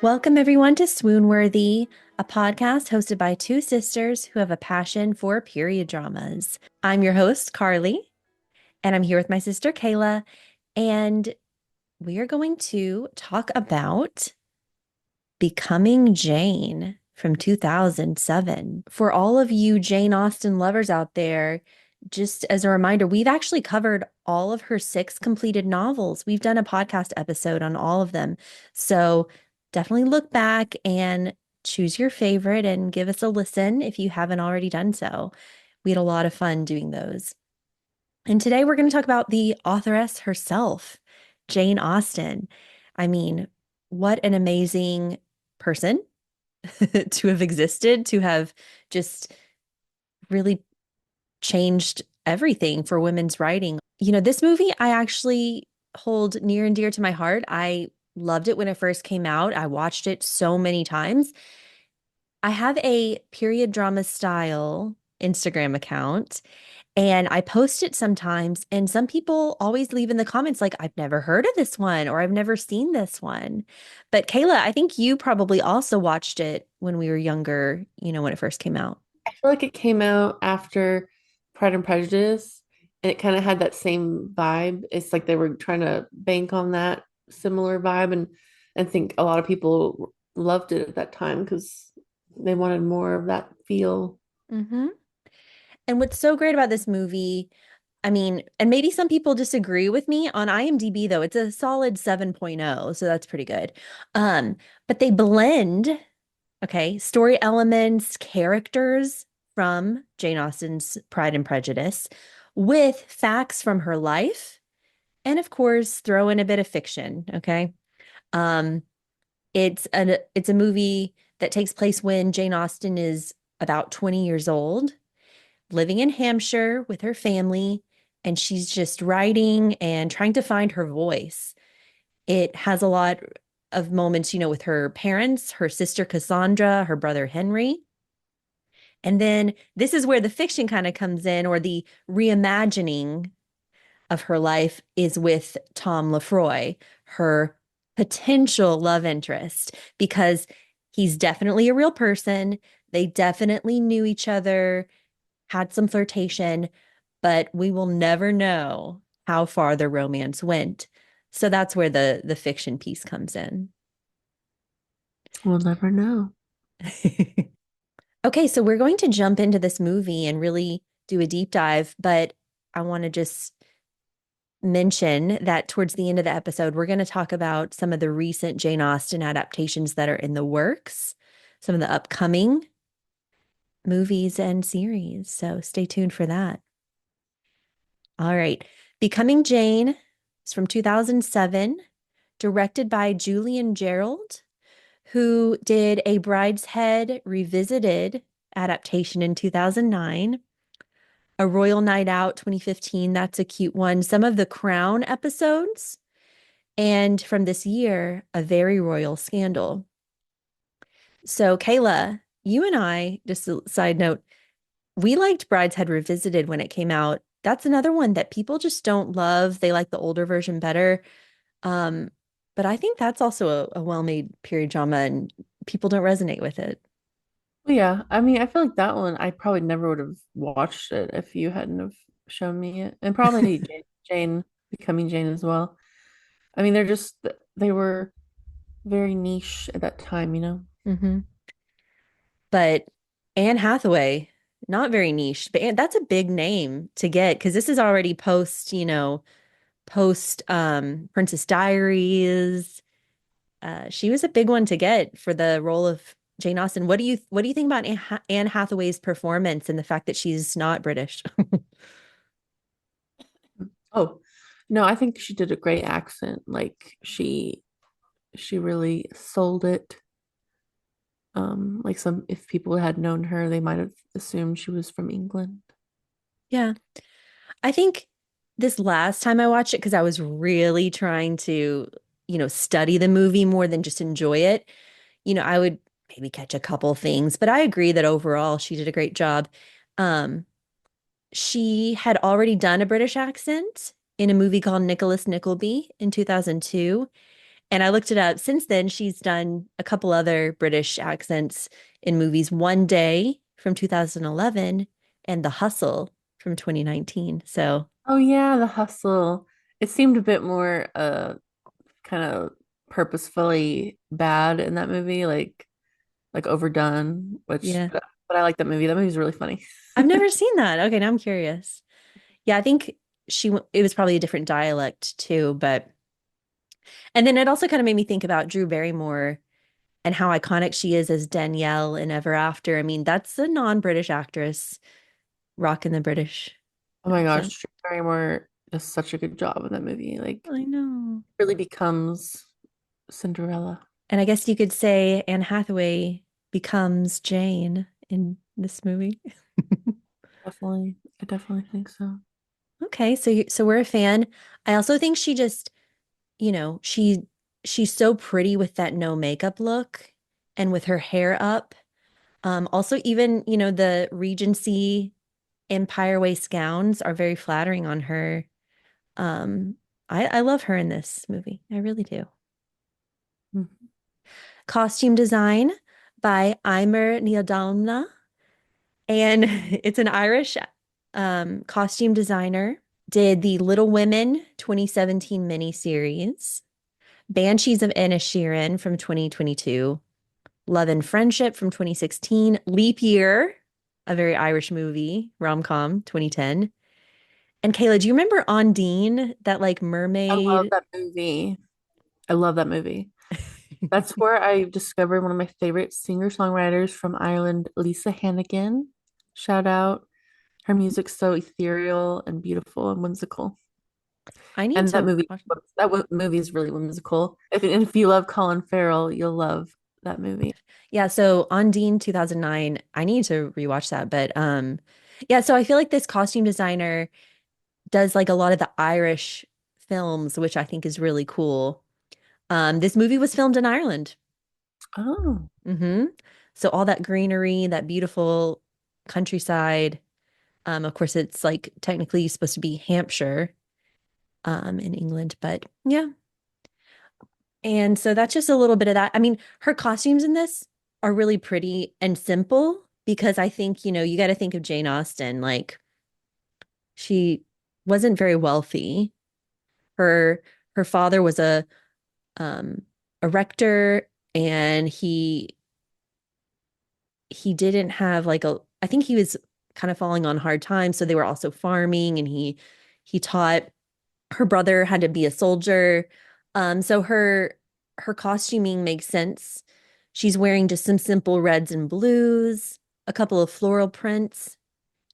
Welcome, everyone, to Swoon-Worthy, a podcast hosted by two sisters who have a passion for period dramas. I'm your host, Carly, and I'm here with my sister, Kayla, and we are going to talk about Becoming Jane from 2007. For all of you Jane Austen lovers out there, just as a reminder, we've actually covered all of her six completed novels. We've done a podcast episode on all of them. So definitely look back and choose your favorite and give us a listen if you haven't already done so. We had a lot of fun doing those. And today we're going to talk about the authoress herself, Jane Austen. I mean, what an amazing person to have existed, to have just really changed everything for women's writing. This movie I actually hold near and dear to my heart. I loved it when it first came out. I watched it so many times. I have a period drama style Instagram account and I post it sometimes, and some people always leave in the comments like, I've never heard of this one or I've never seen this one. But Kayla, I think you probably also watched it when we were younger, when it first came out. I feel like it came out after Pride and Prejudice, and it kind of had that same vibe. It's like they were trying to bank on that similar vibe, and think a lot of people loved it at that time because they wanted more of that feel. hmm And what's so great about this movie, I mean, and maybe some people disagree with me on IMDb though, it's a solid 7.0, so that's pretty good. But they blend, okay, story elements, characters from Jane Austen's Pride and Prejudice with facts from her life, and of course, throw in a bit of fiction, okay? Um, it's a movie that takes place when Jane Austen is about 20 years old, living in Hampshire with her family, and she's just writing and trying to find her voice. It has a lot of moments, with her parents, her sister Cassandra, her brother Henry. And then this is where the fiction kind of comes in, or the reimagining of her life is with Tom Lefroy, her potential love interest, because he's definitely a real person. They definitely knew each other, had some flirtation, but we will never know how far the romance went. So that's where the fiction piece comes in. We'll never know. Okay, so we're going to jump into this movie and really do a deep dive, but I want to just mention that towards the end of the episode, we're going to talk about some of the recent Jane Austen adaptations that are in the works, some of the upcoming movies and series. So stay tuned for that. All right. Becoming Jane is from 2007, directed by Julian Gerald, who did a Brideshead Revisited adaptation in 2009. A Royal Night Out 2015, that's a cute one. Some of the Crown episodes, and from this year, A Very Royal Scandal. So, Kayla, you and I, just a side note, we liked Brideshead Revisited when it came out. That's another one that people just don't love. They like the older version better. Um, but I think that's also a well-made period drama, and people don't resonate with it. Well, yeah, I mean, I feel like that one I probably never would have watched it if you hadn't have shown me it, and probably Jane becoming Jane as well. I mean, they were very niche at that time. hmm But Anne Hathaway, not very niche, but that's a big name to get because this is already post, post Princess Diaries. She was a big one to get for the role of Jane Austen. What do you think about Anne Hathaway's performance and the fact that she's not British? Oh, no, I think she did a great accent. Like she really sold it. Like some if people had known her, they might have assumed she was from England. Yeah. I think this last time I watched it, because I was really trying to, study the movie more than just enjoy it, I would maybe catch a couple things, but I agree that overall she did a great job. Um, she had already done a British accent in a movie called Nicholas Nickleby in 2002. And I looked it up. Since then, she's done a couple other British accents in movies. One Day from 2011 and The Hustle from 2019. So, Oh yeah, The Hustle. It seemed a bit more kind of purposefully bad in that movie, like overdone, which yeah. but I like that movie. That movie's really funny. I've never seen that. Okay, now I'm curious. Yeah, I think it was probably a different dialect too, but and then it also kind of made me think about Drew Barrymore and how iconic she is as Danielle in Ever After. I mean, that's a non-British actress rocking the British Oh my gosh, accent. Drew Barrymore does such a good job in that movie. Like I know. really becomes Cinderella. And I guess you could say Anne Hathaway becomes Jane in this movie. Definitely. I definitely think so. Okay, so we're a fan. I also think she just, you know, she's so pretty with that no makeup look and with her hair up. Also even, the Regency Empire waist gowns are very flattering on her. Um, I love her in this movie. I really do. Mhm. Costume design by Eimer Niodalmna. And it's an Irish costume designer. Did the Little Women 2017 miniseries, Banshees of Inisherin from 2022, Love and Friendship from 2016, Leap Year, a very Irish movie, rom-com 2010. And Kayla, do you remember Ondine, that like I love mermaid? that movie. I love that movie. That's where I discovered one of my favorite singer-songwriters from Ireland, Lisa Hannigan. Shout out. Her music's so ethereal and beautiful and whimsical. I need And that to movie, watch. movie is really whimsical. If you love Colin Farrell, you'll love that movie. Yeah, so Ondine 2009, I need to rewatch that, but yeah, so I feel like this costume designer does like a lot of the Irish films, which I think is really cool. This movie was filmed in Ireland. Oh, hmm So all that greenery, that beautiful countryside. Of course, it's like technically supposed to be Hampshire, in England, but yeah. And so that's just a little bit of that. I mean, her costumes in this are really pretty and simple because I think, you got to think of Jane Austen. Like she wasn't very wealthy. Her her father was um a rector, and he didn't have like a I think he was kind of falling on hard times, so they were also farming, and he taught her brother had to be a soldier. So her costuming makes sense. She's wearing just some simple reds and blues, a couple of floral prints,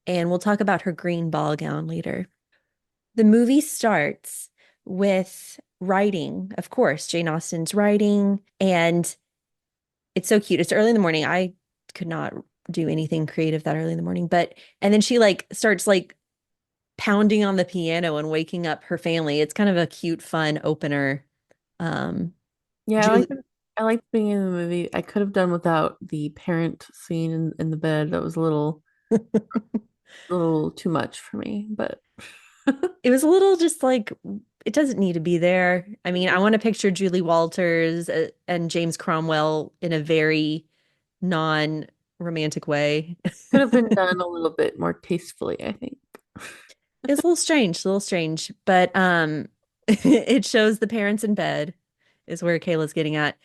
and we'll talk about her green ball gown later. The movie starts with writing, of course, Jane Austen's writing, and it's so cute. It's early in the morning. I could not do anything creative that early in the morning, but and then she like starts like pounding on the piano and waking up her family. It's kind of a cute, fun opener. Um, yeah, Julie, I like the beginning of the movie. I could have done without the parent scene in the bed. That was a little too much for me, but it was a little just like it doesn't need to be there. I mean, I want to picture Julie Walters and James Cromwell in a very non-romantic way. could have been done a little bit more tastefully, I think. It's a little strange, but it shows the parents in bed is where Kayla's getting at.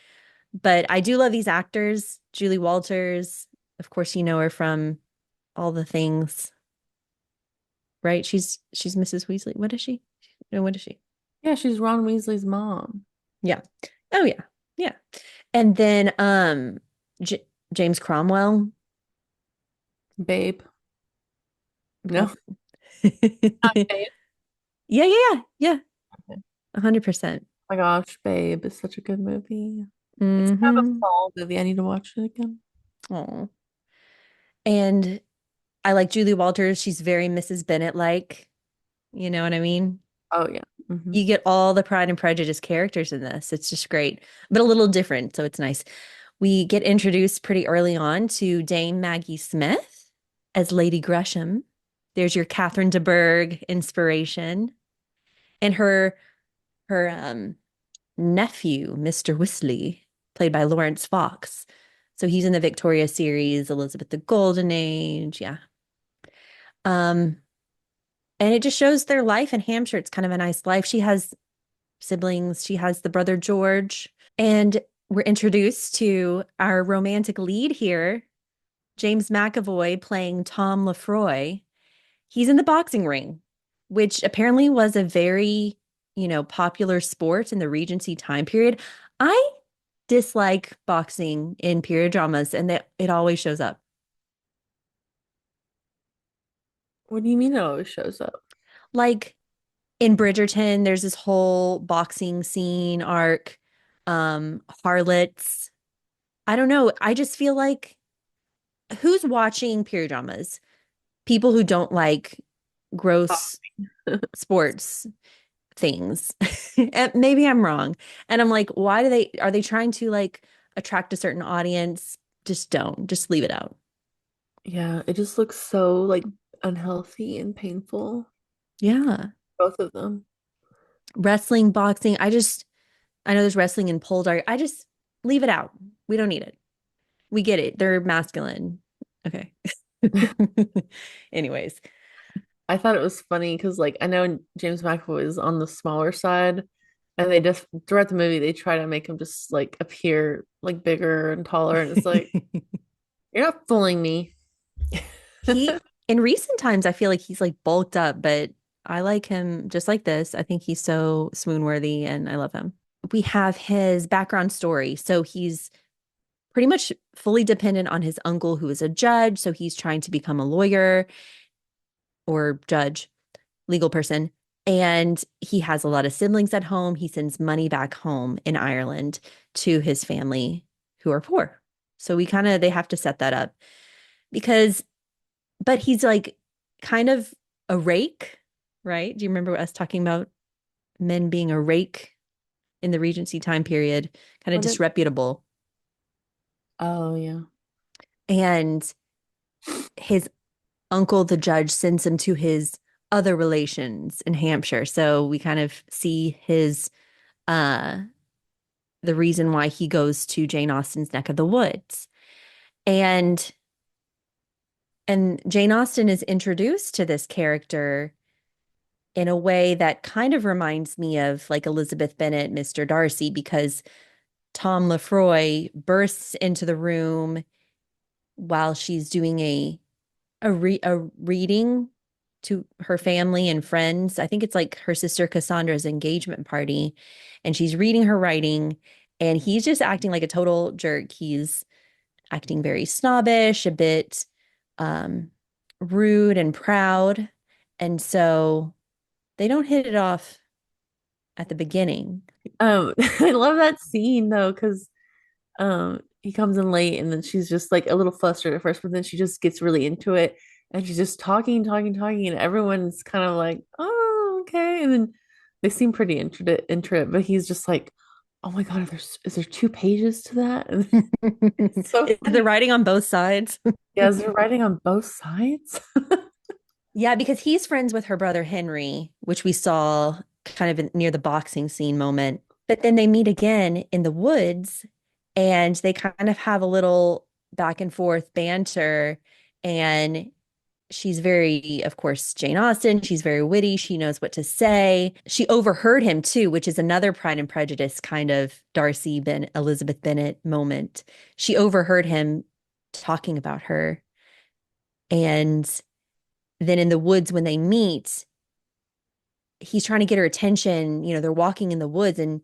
But I do love these actors. Julie Walters, of course, you know her from all the things, right? She's Mrs. Weasley. What is she? No, what is she? Yeah, she's Ron Weasley's mom. Yeah. Oh yeah. Yeah. And then J James Cromwell. Babe. How No. Not Yeah, Babe. yeah, yeah. Yeah. Oh 100%. my gosh, Babe is such a good movie. It's kind of a Mm-hmm. fall movie. I need to watch it again. Oh. And I like Julie Walters. She's very Mrs. Bennet like. You know what I mean? Oh yeah. Hmm. You get all the Pride and Prejudice characters in this. It's just great, but a little different. So it's nice. We get introduced pretty early on to Dame Maggie Smith as Lady Gresham. There's your Catherine de Bourgh inspiration. And her nephew, Mr. Whistler, played by Lawrence Fox. So he's in the Victoria series, Elizabeth the Golden Age. Yeah. Um, and it just shows their life in Hampshire. It's kind of a nice life. She has siblings. She has the brother George. And we're introduced to our romantic lead here, James McAvoy playing Tom Lefroy. He's in the boxing ring, which apparently was a very, popular sport in the Regency time period. I dislike boxing in period dramas, and that it always shows up. What do you mean it always shows up? Like in Bridgerton, there's this whole boxing scene arc, harlots. I don't know. I just feel like who's watching period dramas? People who don't like gross sports things. And maybe I'm wrong. And I'm like, why are they trying to like attract a certain audience? Just don't, just leave it out. Yeah, it just looks so like unhealthy and painful. Yeah. Both of them. Wrestling, boxing. I know there's wrestling and pole dart. I just leave it out. We don't need it. We get it. They're masculine. Okay. Anyways. I thought it was funny because like I know James McAvoy is on the smaller side, and they just throughout the movie they try to make him just like appear like bigger and taller, and it's like you're not fooling me. He, in recent times, I feel like he's like bulked up, but I like him just like this. I think he's so swoon-worthy and I love him. We have his background story. So he's pretty much fully dependent on his uncle, who is a judge. So he's trying to become a lawyer or judge, legal person. And he has a lot of siblings at home. He sends money back home in Ireland to his family who are poor. So they have to set that up because but he's like kind of a rake, right? Do you remember us talking about men being a rake in the Regency time period, kind of What it? disreputable? Oh yeah. And his uncle, the judge, sends him to his other relations in Hampshire. So we kind of see his uh the reason why he goes to Jane Austen's neck of the woods. And Jane Austen is introduced to this character in a way that kind of reminds me of like Elizabeth Bennet, Mr. Darcy, because Tom Lefroy bursts into the room while she's doing a reading to her family and friends. I think it's like her sister Cassandra's engagement party, and she's reading her writing, and he's just acting like a total jerk. He's acting very snobbish, a bit um, rude and proud, and so they don't hit it off at the beginning. I love that scene though, because he comes in late and then she's just like a little flustered at first, but then she just gets really into it and she's just talking, talking, talking, and everyone's kind of like, oh, okay. And then they seem pretty into it, but he's just like, oh my God, is there 2 pages to that? And it's so Is the funny. writing on both sides? Yeah, is there writing on both sides? Yeah, because he's friends with her brother Henry, which we saw kind of near the boxing scene moment. But then they meet again in the woods and they kind of have a little back and forth banter. And she's very, of course, Jane Austen. She's very witty. She knows what to say. She overheard him too, which is another Pride and Prejudice kind of Darcy Ben Elizabeth Bennet moment. She overheard him talking about her. And then in the woods when they meet, he's trying to get her attention. They're walking in the woods and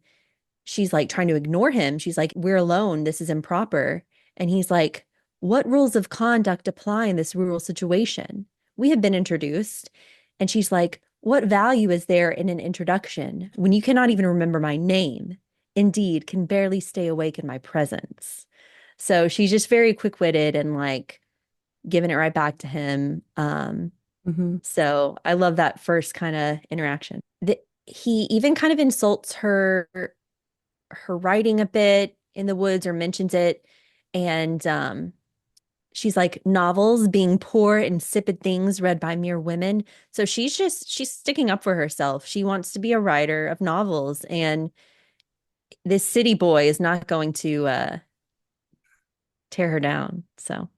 she's like trying to ignore him. She's like, we're alone. This is improper. And he's like, what rules of conduct apply in this rural situation? We have been introduced. And she's like, what value is there in an introduction when you cannot even remember my name? Indeed, can barely stay awake in my presence. So she's just very quick-witted and like giving it right back to him. Hmm. So I love that first kind of interaction. He even kind of insults her writing a bit in the woods or mentions it. And she's like novels being poor, insipid things read by mere women. So she's sticking up for herself. She wants to be a writer of novels. And this city boy is not going to tear her down. So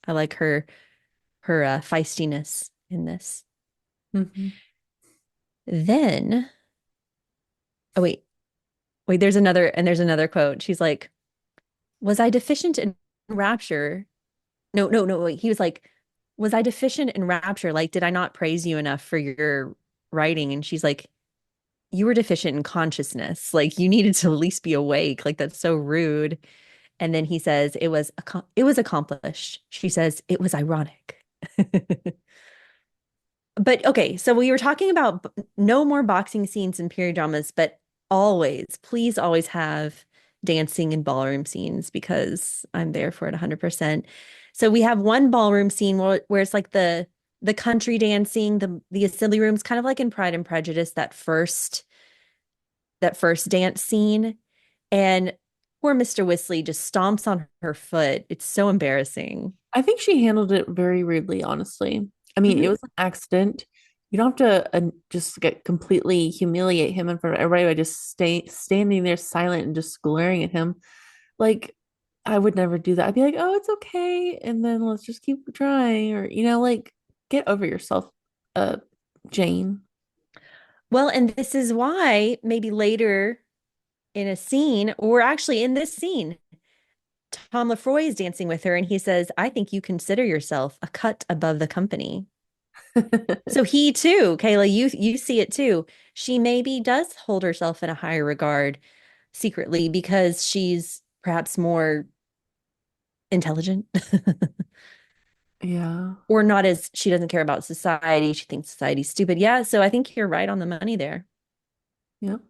I like her feistiness in this. Mhm. Then, oh wait, there's another quote. She's like, "Was I deficient in rapture?" No, wait. He was like, "Was I deficient in rapture? Like, did I not praise you enough for your writing?" And she's like, "You were deficient in consciousness. Like, you needed to at least be awake. Like, that's so rude." And then he says, "It was accomplished." She says, "It was ironic." But okay, so we were talking about no more boxing scenes in period dramas, but always, please always have dancing and ballroom scenes because I'm there for it 100%. So we have one ballroom scene where it's like the country dancing, the assembly rooms, kind of like in Pride and Prejudice, that first dance scene. And poor Mr. Whistler just stomps on her foot. It's so embarrassing. I think she handled it very rudely, honestly. I mean, it Mhm. was an accident. You don't have to just get completely humiliate him in front of everybody by just standing there silent and just glaring at him. Like, I would never do that. I'd be like, oh, it's okay. And then let's just keep trying. Or, like, get over yourself, uh, Jane. Well, and this is why maybe later in a scene, or actually in this scene, Tom Lefroy is dancing with her and he says, "I think you consider yourself a cut above the company." So he too, Kayla, you see it too. She maybe does hold herself in a higher regard secretly because she's perhaps more intelligent Yeah. or not as she doesn't care about society. She thinks society's stupid. Yeah, so I think you're right on the money there. Yep.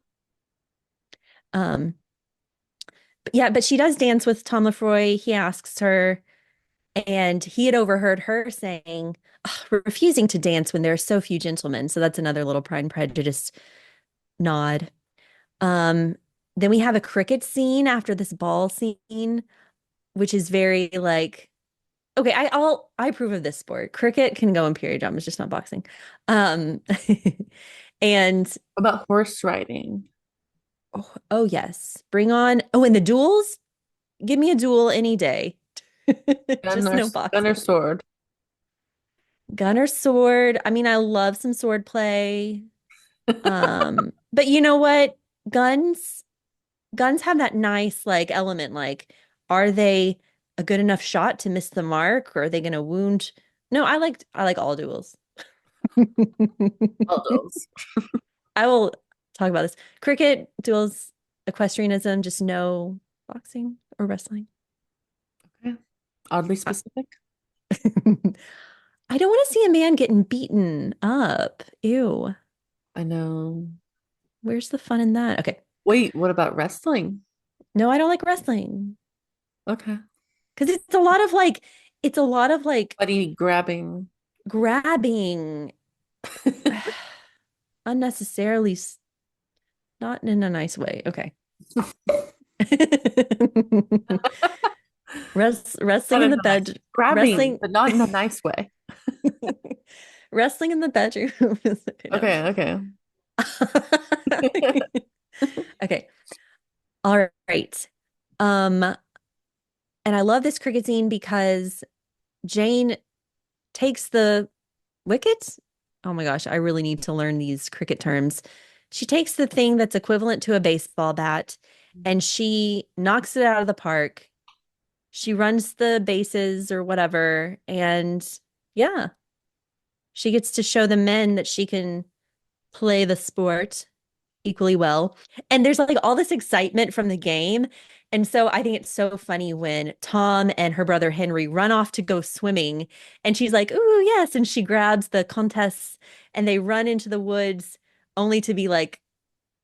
Um, but she does dance with Tom Lefroy. He asks her, and he had overheard her saying, "Ugh, refusing to dance when there are so few gentlemen." So that's another little Pride and Prejudice nod. Um, then we have a cricket scene after this ball scene, which is very like, okay, I approve of this sport. Cricket can go in period dramas, just not boxing. Um, and About horse riding. oh yes, bring on. Oh, and the duels. Give me a duel any day. Gun Just or, no gun or boxing. sword. Gun or sword. I mean, I love some sword play. But you know what? Guns, guns have that nice like element. Like, are they a good enough shot to miss the mark, or are they gonna wound? No, I like all duels. All those. I will talk about this. Cricket, duels, equestrianism, just no boxing or wrestling. Okay. Oddly I specific. I don't want to see a man getting beaten up. Ew. I know. Where's the fun in that? Okay. Wait, what about wrestling? No, I don't like wrestling Okay. because it's a lot of like Buddy grabbing. grabbing unnecessarily, not in a nice way. Okay. Wrestling Not in in the a nice bed, grabbing, wrestling, but not in a nice way. wrestling in the bedroom. No. Okay, okay. Okay. All right. Um, and I love this cricket scene because Jane takes the wicket. Oh my gosh, I really need to learn these cricket terms. She takes the thing that's equivalent to a baseball bat and she knocks it out of the park. She runs the bases or whatever. And yeah, she gets to show the men that she can play the sport equally well. And there's like all this excitement from the game. And so I think it's so funny when Tom and her brother Henry run off to go swimming and she's like, "Ooh, yes." And she grabs the Countess and they run into the woods only to be like,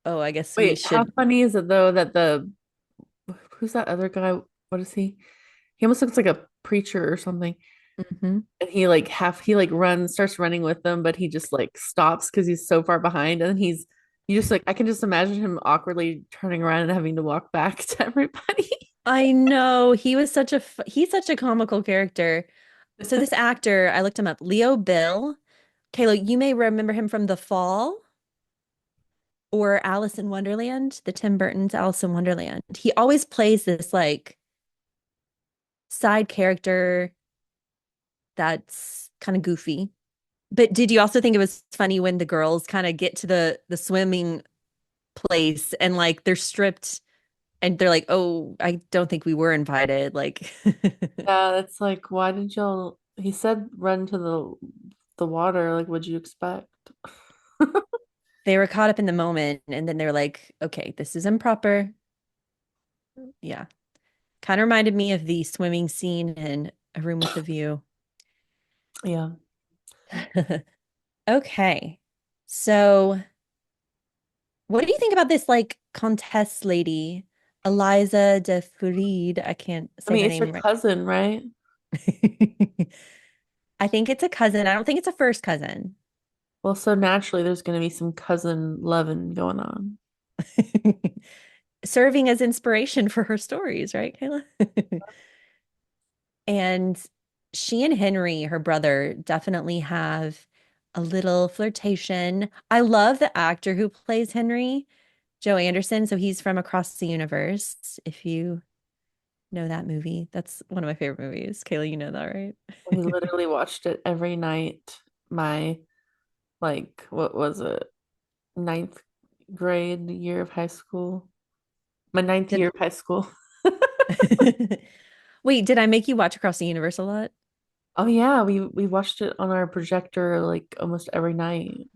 "Oh, I guess we Wait, how should." funny is it though that who's that other guy? What is he? He almost looks like a preacher or something. Mhm. And he like runs, starts running with them, but he just like stops because he's so far behind. And then you just like I can just imagine him awkwardly turning around and having to walk back to everybody. I know he's such a comical character. So this actor, I looked him up, Leo Bill. Kayla, you may remember him from The Fall. or Alice in Wonderland, the Tim Burton's Alice in Wonderland. He always plays this like side character that's kind of goofy. But did you also think it was funny when the girls kind of get to the swimming place and like they're stripped and they're like, "Oh, I don't think we were invited." Like Yeah, that's like, why did y'all? He said run to the water. Like, what'd you expect? they were caught up in the moment and then they're like, "Okay, this is improper." Yeah. Kind of reminded me of the swimming scene in A Room with a View. Yeah. Okay. So, what do you think about this like Comtesse lady, Eliza de Farid? I can't I say mean, her it's name your right. cousin, right? I think it's a cousin. I don't think it's a first cousin. Well, so naturally, there's going to be some cousin loving going on. Serving as inspiration for her stories, right, Kayla? And she and Henry, her brother, definitely have a little flirtation. I love the actor who plays Henry, Joe Anderson. So he's from Across the Universe. If you know that movie, that's one of my favorite movies. Kayla, you know that, right? We literally watched it every night. My, like, what was it? Ninth grade year of high school. My ninth Did year of high school. Wait, did I make you watch Across the Universe a lot? Oh yeah, we watched it on our projector like almost every night.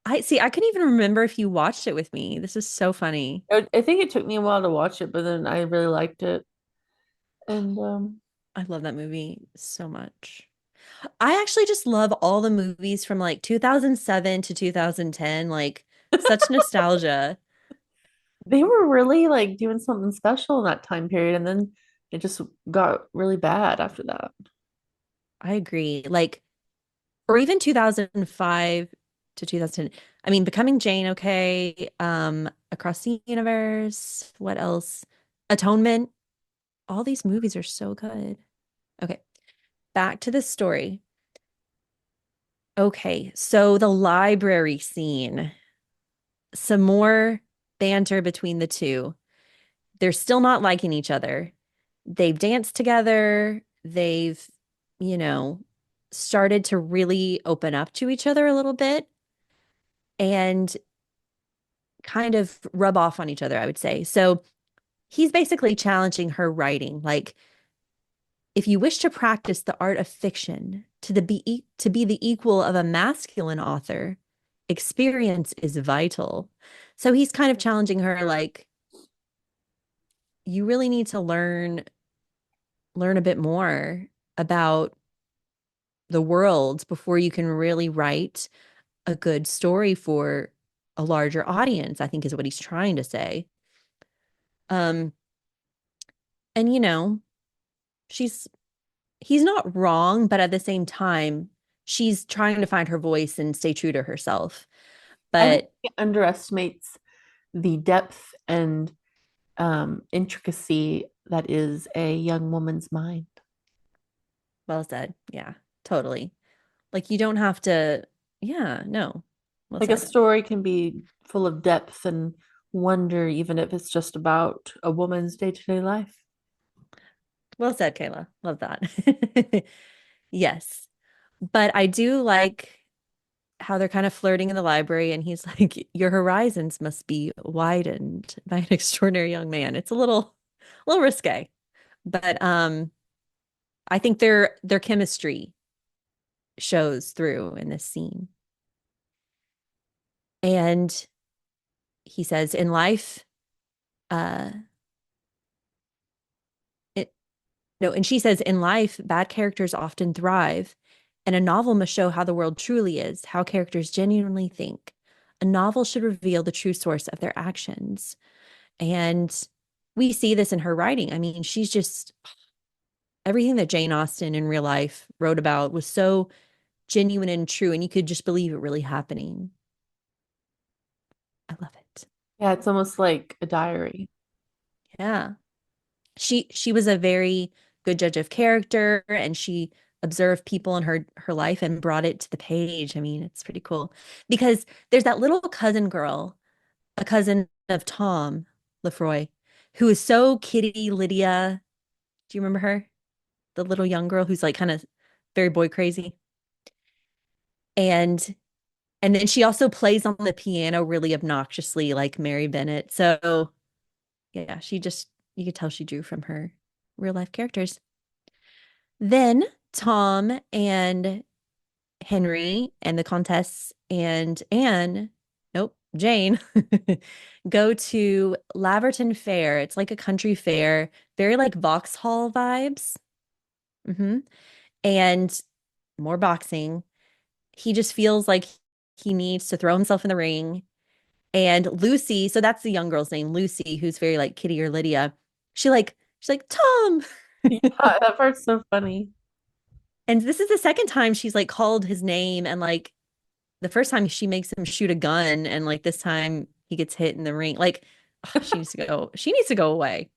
I see, I couldn't even remember if you watched it with me. This is so funny. I think it took me a while to watch it, but then I really liked it. And I love that movie so much. I actually just love all the movies from like 2007 to 2010, like such nostalgia. they were really like doing something special in that time period, and then it just got really bad after that. I agree. Like, or even 2005 to 2010. I mean, Becoming Jane, okay. Across the Universe, what else? Atonement. All these movies are so good. Okay, back to the story. Okay, so the library scene, some more banter between the two. They're still not liking each other. They've danced together. They've, you know, started to really open up to each other a little bit and kind of rub off on each other, I would say. So he's basically challenging her writing. Like, if you wish to practice the art of fiction to be the equal of a masculine author, experience is vital. So he's kind of challenging her, like, you really need to learn a bit more about the world before you can really write a good story for a larger audience, I think is what he's trying to say. Um, and she's he's not wrong, but at the same time, she's trying to find her voice and stay true to herself. I think But it underestimates the depth and intricacy that is a young woman's mind. well said. Yeah, totally. Like you don't have to, yeah, no. Well Like a said. story can be full of depth and wonder, even if it's just about a woman's day-to-day life. Well said, Kayla. Love that. Yes. But I do like how they're kind of flirting in the library and he's like, your horizons must be widened by an extraordinary young man. It's a little risque, but I think their chemistry shows through in this scene. And he says, in life, uh it no, and she says, in life, bad characters often thrive, and a novel must show how the world truly is, how characters genuinely think. A novel should reveal the true source of their actions. And we see this in her writing. I mean, she's just everything that Jane Austen in real life wrote about was so genuine and true, and you could just believe it really happening. I love it. Yeah, it's almost like a diary. Yeah. She was a very good judge of character and she observed people in her life and brought it to the page. I mean, it's pretty cool because there's that little cousin girl a cousin of Tom Lefroy, who is so kitty Lydia. Do you remember her? The little young girl who's like kind of very boy crazy. And and then she also plays on the piano really obnoxiously like Mary Bennett. So yeah, she just you could tell she drew from her real life characters. Then Tom and Henry and the Countess and Anne, nope, Jane, go to Laverton Fair. It's like a country fair, very like Vauxhall vibes. hmm And more boxing. He just feels like he needs to throw himself in the ring. And Lucy, so that's the young girl's name, Lucy, who's very like Kitty or Lydia. She's like, Tom. Yeah, that part's so funny. And this is the second time she's like called his name and like the first time she makes him shoot a gun and like this time he gets hit in the ring. Like ugh, she needs to go away.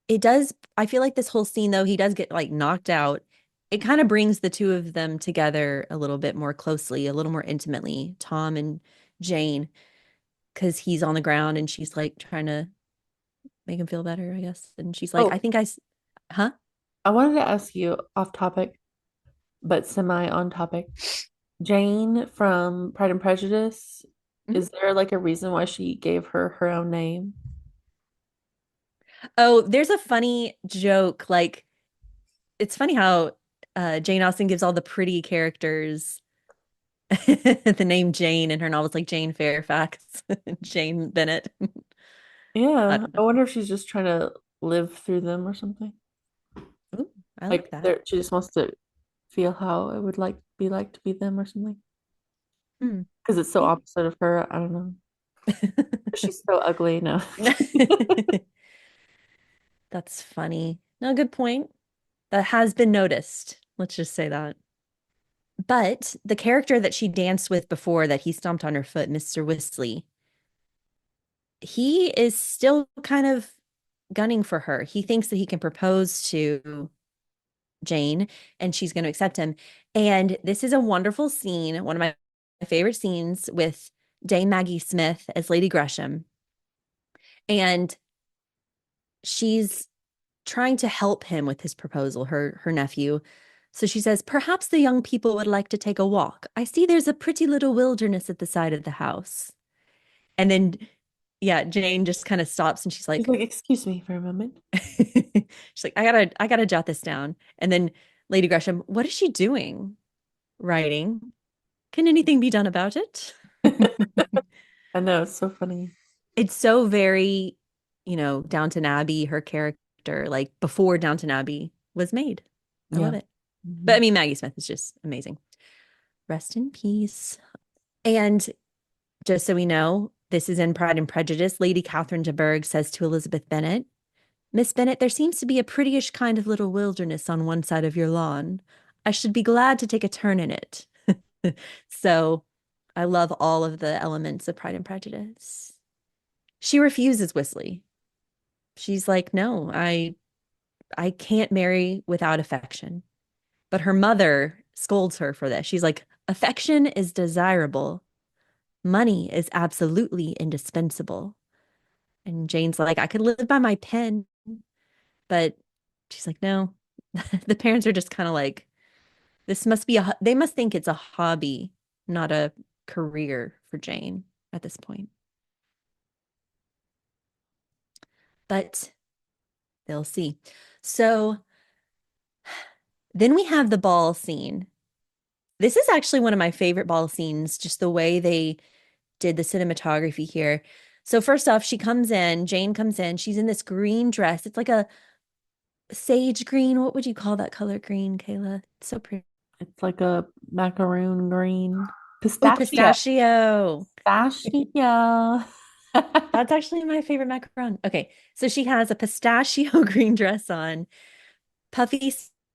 It does I feel like this whole scene though he does get like knocked out. It kind of brings the two of them together a little bit more closely, a little more intimately, Tom and Jane, because he's on the ground and she's like trying to make him feel better, I guess. And she's like, I Oh, think huh? I wanted to ask you off topic, but semi on topic. Jane from Pride and Prejudice, Mhm. is there like a reason why she gave her own name? Oh, there's a funny joke. Like, it's funny how Jane Austen gives all the pretty characters the name Jane in her novels, like Jane Fairfax, Jane Bennett. I Yeah, don't I know. wonder if she's just trying to live through them or something. Ooh, I like Like that. there, she just wants to feel how it would like to be them or something. Hmm. Because it's so Yeah. opposite of her. I don't know. She's so ugly. No. That's funny. No, good point. That has been noticed. Let's just say that. But the character that she danced with before that he stomped on her foot, Mr. Whistly, he is still kind of gunning for her. He thinks that he can propose to Jane and she's going to accept him. And this is a wonderful scene, one of my favorite scenes with Dame Maggie Smith as Lady Gresham. And she's trying to help him with his proposal, her nephew. So she says, "Perhaps the young people would like to take a walk. I see there's a pretty little wilderness at the side of the house." And then yeah, Jane just kind of stops and she's She's like like, excuse me for a moment. she's like, I gotta jot this down. And then Lady Gresham, what is she doing? Writing. Can anything be done about it? I know, it's so funny. It's so very, Downton Abbey, her character, like before Downton Abbey was made. I love Yeah. it. But I Mhm. mean, Maggie Smith is just amazing. Rest in peace. And just so we know, this is in Pride and Prejudice. Lady Catherine de Bourgh says to Elizabeth Bennet, Miss Bennet, there seems to be a prettyish kind of little wilderness on one side of your lawn. I should be glad to take a turn in it. So I love all of the elements of Pride and Prejudice. She refuses Wesley. She's like, no, I can't marry without affection. But her mother scolds her for this. She's like, affection is desirable. Money is absolutely indispensable. And Jane's like, I could live by my pen, but she's like, no. The parents are just kind of like, they must think it's a hobby, not a career for Jane at this point. But they'll see. So then we have the ball scene. This is actually one of my favorite ball scenes, just the way they did the cinematography here. So first off, Jane comes in, she's in this green dress. It's like a sage green. What would you call that color green, Kayla? It's so pretty. It's like a macaroon green Oh, pistachio. pistachio. Pistachio. That's actually my favorite macaron. Okay, so she has a pistachio green dress on, puffy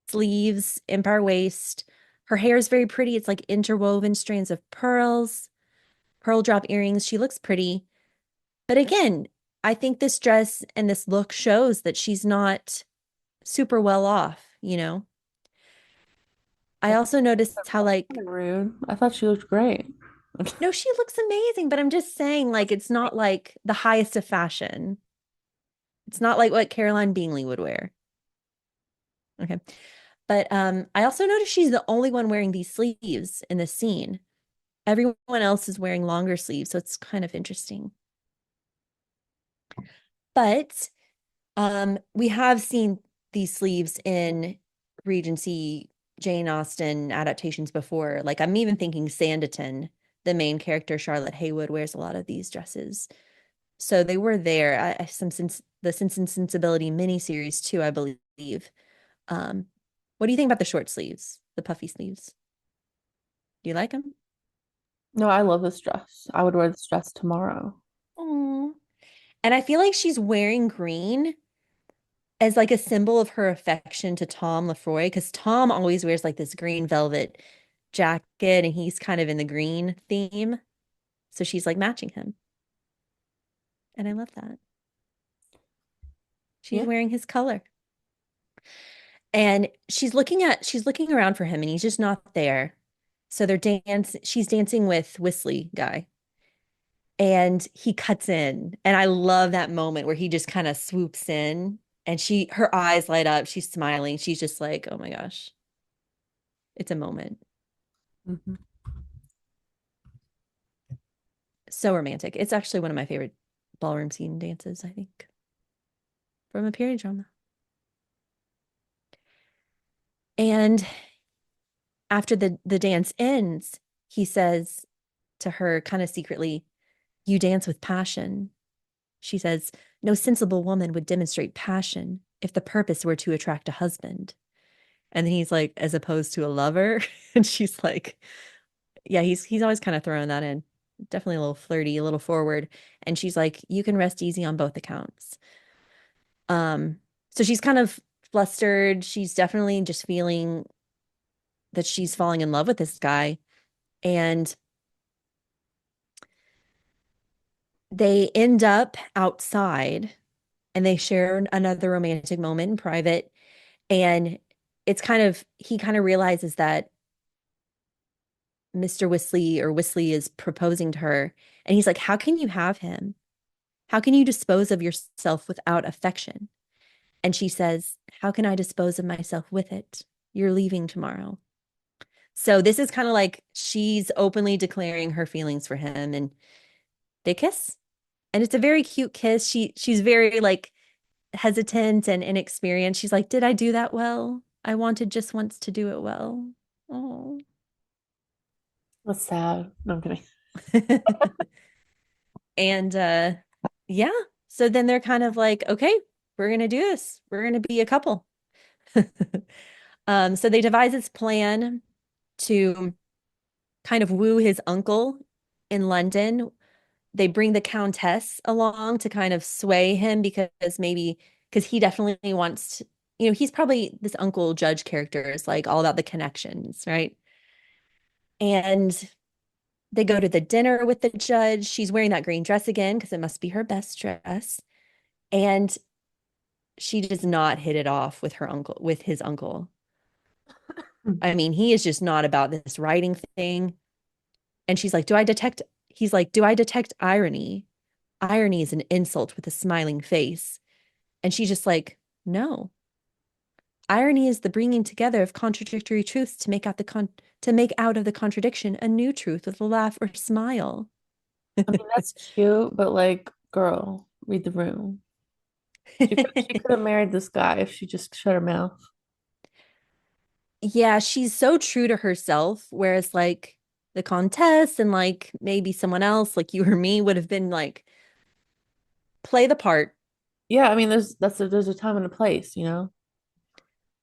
sleeves, empire waist. Her hair is very pretty. It's like interwoven strands of pearls, pearl drop earrings. She looks pretty. But again, I think this dress and this look shows that she's not super well off. I That's also noticed how, like, kind of rude. I thought she looked great. No, she looks amazing, but I'm just saying, like, it's not like the highest of fashion. It's not like what Caroline Bingley would wear. Okay. But I also noticed she's the only one wearing these sleeves in the scene. Everyone else is wearing longer sleeves, so it's kind of interesting. But we have seen these sleeves in Regency Jane Austen adaptations before. Like I'm even thinking Sanditon, the main character, Charlotte Haywood, wears a lot of these dresses. So they were there. Some since the Sense and Sensibility miniseries too, I believe. Um, what do you think about the short sleeves, the puffy sleeves? Do you like them? No, I love this dress. I would wear this dress tomorrow. Oh, and I feel like she's wearing green as like a symbol of her affection to Tom Lefroy, because Tom always wears like this green velvet jacket and he's kind of in the green theme. So she's like matching him. And I love that. She's Yeah. wearing his color. And she's looking around for him and he's just not there. So she's dancing with Whistly guy. And he cuts in. And I love that moment where he just kind of swoops in and her eyes light up. She's smiling. She's just like, oh my gosh, it's a moment. Mhm. So romantic. It's actually one of my favorite ballroom scene dances, I think, from a period drama. And after the dance ends, he says to her kind of secretly, "You dance with passion." She says, "No sensible woman would demonstrate passion if the purpose were to attract a husband." And then he's like, "As opposed to a lover." And she's like, yeah, he's always kind of throwing that in. Definitely a little flirty, a little forward. And she's like, "You can rest easy on both accounts." So she's kind of flustered. She's definitely just feeling that she's falling in love with this guy. And they end up outside and they share another romantic moment in private. And he kind of realizes that Mr. Whistly or Whistly is proposing to her. And he's like, "How can you have him? How can you dispose of yourself without affection?" And she says, "How can I dispose of myself with it? You're leaving tomorrow." So this is kind of like she's openly declaring her feelings for him and they kiss. And it's a very cute kiss. She's very like hesitant and inexperienced. She's like, "Did I do that well? I wanted just once to do it well." Oh. That's sad. No, I'm kidding. And yeah. So then they're kind of like, "Okay, we're gonna do this. We're gonna be a couple." So they devise this plan to kind of woo his uncle in London. They bring the Countess along to kind of sway him because he definitely wants to, he's probably this Uncle Judge character is like all about the connections, right? And they go to the dinner with the judge. She's wearing that green dress again because it must be her best dress. And she does not hit it off with his uncle. I mean, he is just not about this writing thing. And he's like, "Do I detect irony? Irony is an insult with a smiling face." And she's just like, "No. Irony is the bringing together of contradictory truths to make out of the contradiction a new truth with a laugh or smile." I mean, that's cute, but like, girl, read the room. She could have married this guy if she just shut her mouth. Yeah, she's so true to herself, whereas like the Countess and like maybe someone else, like you or me, would have been like, play the part, Yeah, I mean, there's a time and a place, you know.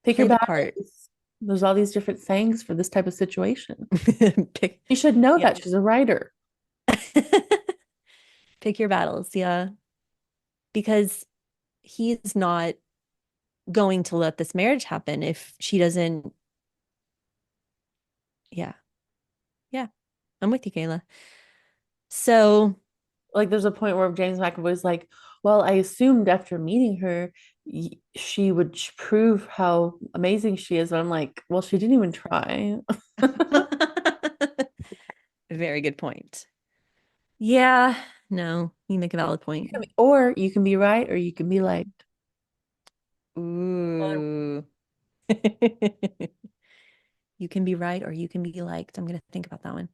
Pick your play the part. battles. There's all these different sayings for this type of situation. Pick, You should know yeah. that she's a writer. Pick your battles, yeah. Because he's not going to let this marriage happen if she doesn't. Yeah, yeah. I'm with you, Kayla. So, Like, there's a point where James McAvoy's like, "Well, I assumed after meeting her, she would prove how amazing she is." But I'm like, "Well, she didn't even try." Very good point. Yeah, no, you make a valid point. Or you can be right or you can be liked. Ooh. You can be right or you can be liked. I'm going to think about that one.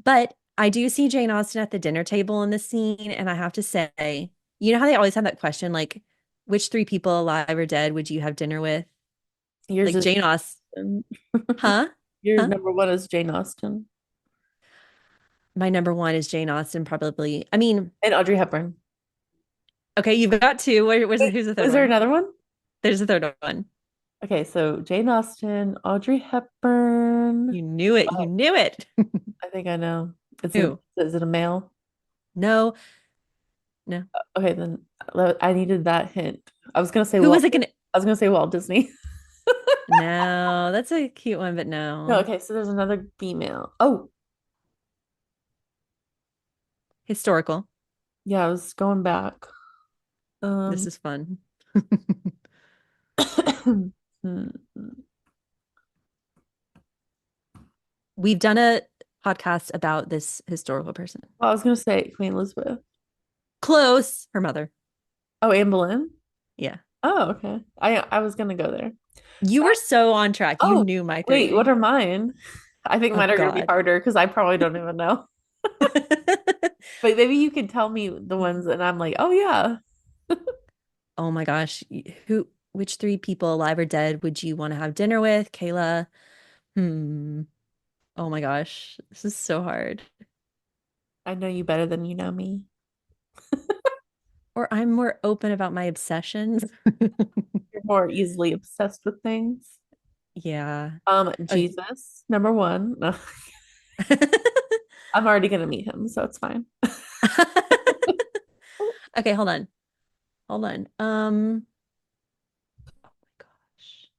But I do see Jane Austen at the dinner table in this scene, and I have to say, you know how they always have that question, like, which three people alive or dead would you have dinner with? Yours Like is Jane Austen, huh? yours Huh? number one is Jane Austen My number one is Jane Austen, probably. I mean, and Audrey Hepburn. okay, you've got two. Wait, Who's the third was there one? another one? There's a third one. Okay, so Jane Austen, Audrey Hepburn. You knew it. You Oh, knew it. I think I know. Who? Is it a male? No, no. Okay, then I needed that hint. I was gonna say Who was Walt. it gonna? I was gonna say Walt Disney. No, that's a cute one, but No, no. okay, so there's another female. Oh, Historical. yeah, I was going back. This Um, is fun. hmm, We've done a podcast about this historical person. well, I was gonna say Queen Elizabeth. Close. Her mother. Oh, Anne Boleyn. Yeah. Oh, okay. I was gonna go there. You were so on track. You Oh, knew my wait, what three. are mine? I think Oh mine are gonna be God. harder because I probably don't even know. But maybe you can tell me the ones and I'm like, oh yeah. Oh my gosh. Which three people alive or dead would you want to have dinner with? Kayla. Hmm. Oh my gosh. This is so hard. I know you better than you know me. Or I'm more open about my obsessions. You're more easily obsessed with things. Yeah. Okay. Jesus, number one. No, I'm already gonna meet him, so it's fine. Okay, hold on. Hold on. Oh my gosh.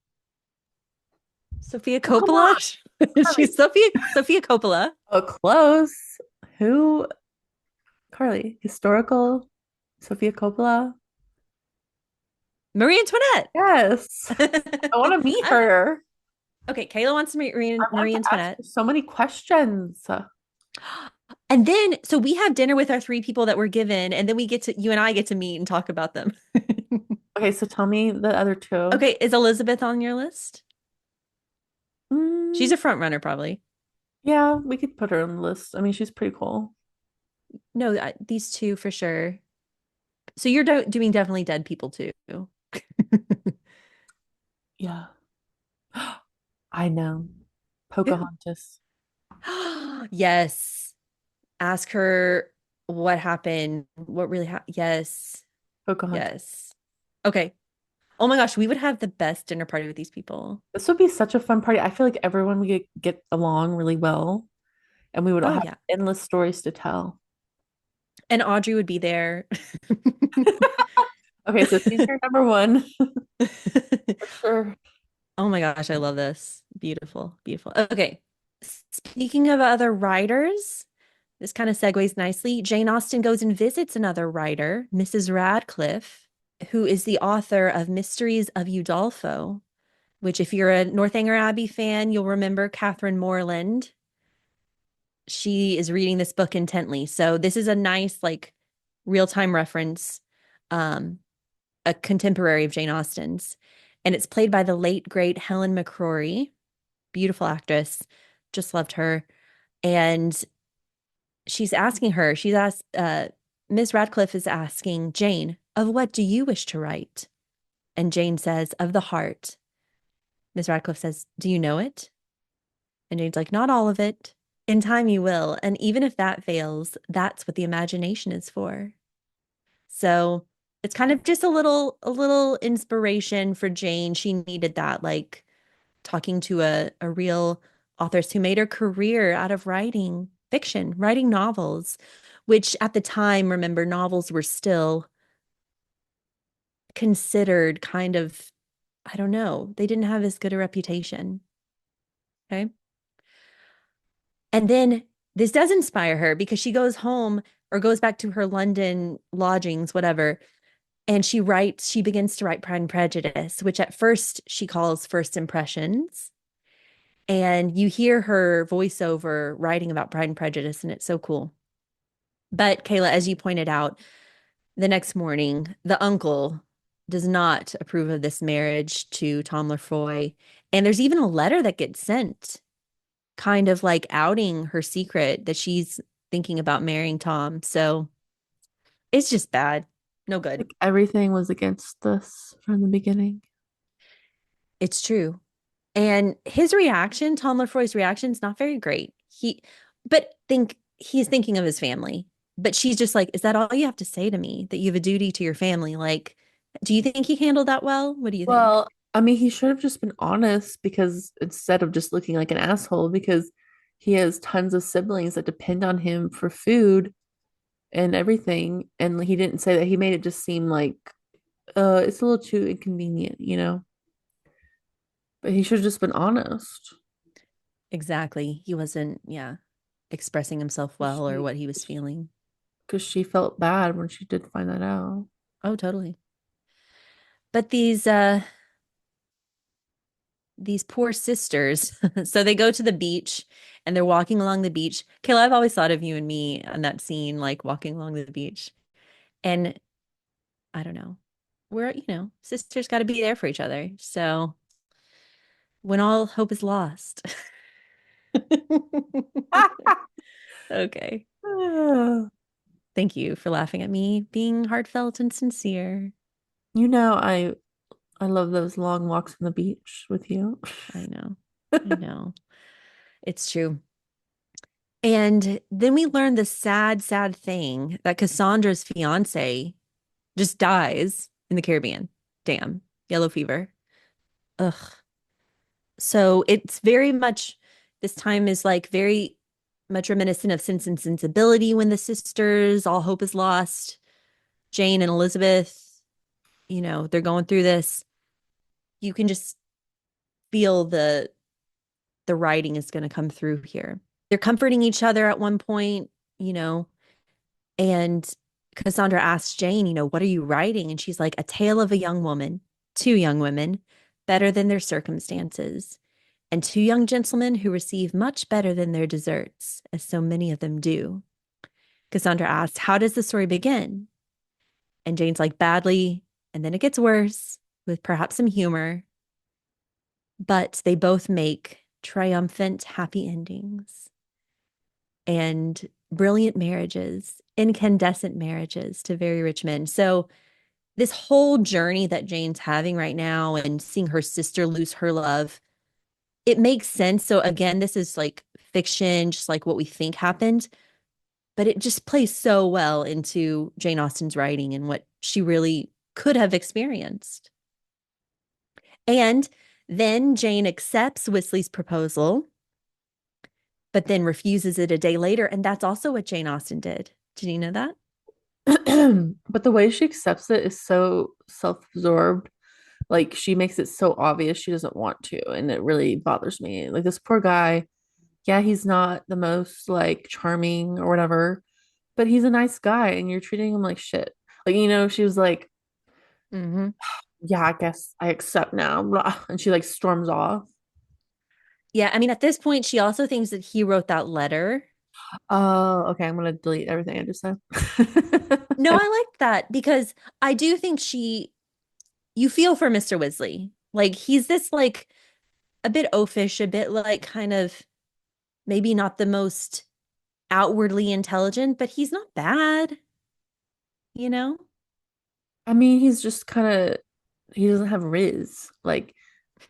Sophia Oh, come on, Coppola? Carly. She's Sophia Coppola. Oh, close. Who? Carly. Historical. Sophia Coppola. Marie Antoinette. Yes. I want to meet her. Okay, Kayla wants to meet I want Marie to ask Antoinette. her so many questions. And then, so we have dinner with our three people that were given, and then you and I get to meet and talk about them. Okay, so tell me the other two. Okay, is Elizabeth on your list? She's Mm, a front runner, probably. yeah, we could put her on the list. I mean, she's pretty cool. No, these two for sure. So you're doing definitely dead people too. Yeah. I know. Who? Pocahontas. Yes. Ask her what happened, what really happened. Yes. Pocahontas. Yes. Okay. Oh my gosh, we would have the best dinner party with these people. This would be such a fun party. I feel like everyone would get along really well, and we would all Oh have yeah. endless stories to tell. And Audrey would be there. Okay, so she's your number one for sure. Oh my gosh, I love this. Beautiful, beautiful. Okay. Speaking of other writers, this kind of segues nicely. Jane Austen goes and visits another writer, Mrs. Radcliffe, who is the author of Mysteries of Udolpho, which, if you're a Northanger Abbey fan, you'll remember Catherine Morland. She is reading this book intently. So this is a nice, like, real-time reference, um, a contemporary of Jane Austen's. And it's played by the late, great Helen McCrory, beautiful actress. Just loved her. And she's asked, Miss Radcliffe is asking Jane, of what do you wish to write? And Jane says, of the heart. Miss Radcliffe says, do you know it? And Jane's like, not all of it. In time you will. And even if that fails, that's what the imagination is for. So it's kind of just a little inspiration for Jane. She needed that, like talking to a real authors who made her career out of writing fiction, writing novels, which at the time, remember, novels were still considered kind of, I don't know, they didn't have as good a reputation. Okay. And then this does inspire her because she goes home or goes back to her London lodgings, whatever, and she begins to write Pride and Prejudice, which at first she calls First Impressions. And you hear her voiceover writing about Pride and Prejudice, and it's so cool. But Kayla, as you pointed out, the next morning, the uncle does not approve of this marriage to Tom Lefroy. And there's even a letter that gets sent, kind of like outing her secret that she's thinking about marrying Tom. So it's just bad. No good. Like everything was against this from the beginning. It's true. And his reaction, Tom Lefroy's reaction, is not very great. But think he's thinking of his family. But she's just like, is that all you have to say to me? That you have a duty to your family? Like, do you think he handled that well? What do you think? Well, I mean, he should have just been honest because instead of just looking like an asshole, because he has tons of siblings that depend on him for food and everything. And he didn't say that. He made it just seem like it's a little too inconvenient, you know? But he should have just been honest. Exactly. He wasn't, yeah, expressing himself well or She, what he was feeling. because she felt bad when she did find that out. Oh, totally. But these poor sisters, so they go to the beach and they're walking along the beach. Kayla, I've always thought of you and me on that scene, like walking along the beach. And I don't know. Sisters got to be there for each other. So when all hope is lost. Okay. Thank you for laughing at me being heartfelt and sincere. You know, I love those long walks on the beach with you. I know. I know. It's true. And then we learn the sad, sad thing that Cassandra's fiance just dies in the Caribbean. Damn. Yellow fever. Ugh. So it's very much, this time is like very much reminiscent of Sense and Sensibility when the sisters, all hope is lost. Jane and Elizabeth, they're going through this. You can just feel the writing is going to come through here. They're comforting each other at one point, you know, and Cassandra asks Jane, what are you writing? And she's like, a tale of a young woman, two young women, better than their circumstances, and two young gentlemen who receive much better than their deserts, as so many of them do. Cassandra asks, how does the story begin? And Jane's like, badly, and then it gets worse, with perhaps some humor, but they both make triumphant, happy endings and brilliant marriages, incandescent marriages to very rich men. So, this whole journey that Jane's having right now and seeing her sister lose her love, it makes sense. So, again, this is like fiction, just like what we think happened, but it just plays so well into Jane Austen's writing and what she really could have experienced. And then Jane accepts Wesley's proposal, but then refuses it a day later. And that's also what Jane Austen did. Did you know that? But the way she accepts it is so self-absorbed. Like she makes it so obvious she doesn't want to, and it really bothers me. Like this poor guy, yeah, he's not the most like charming or whatever, but he's a nice guy, and you're treating him like shit. Like, she was like, Mm-hmm. yeah, I guess I accept now. Blah. And she like storms off. Yeah. I mean, at this point, she also thinks that he wrote that letter. Oh, okay. I'm gonna delete everything I just said. No, I like that because I do think you feel for Mr. Weasley. Like, he's this, like, a bit oafish, a bit like kind of maybe not the most outwardly intelligent, but he's not bad, you know? I mean, he's just kind of he doesn't have Riz. Like,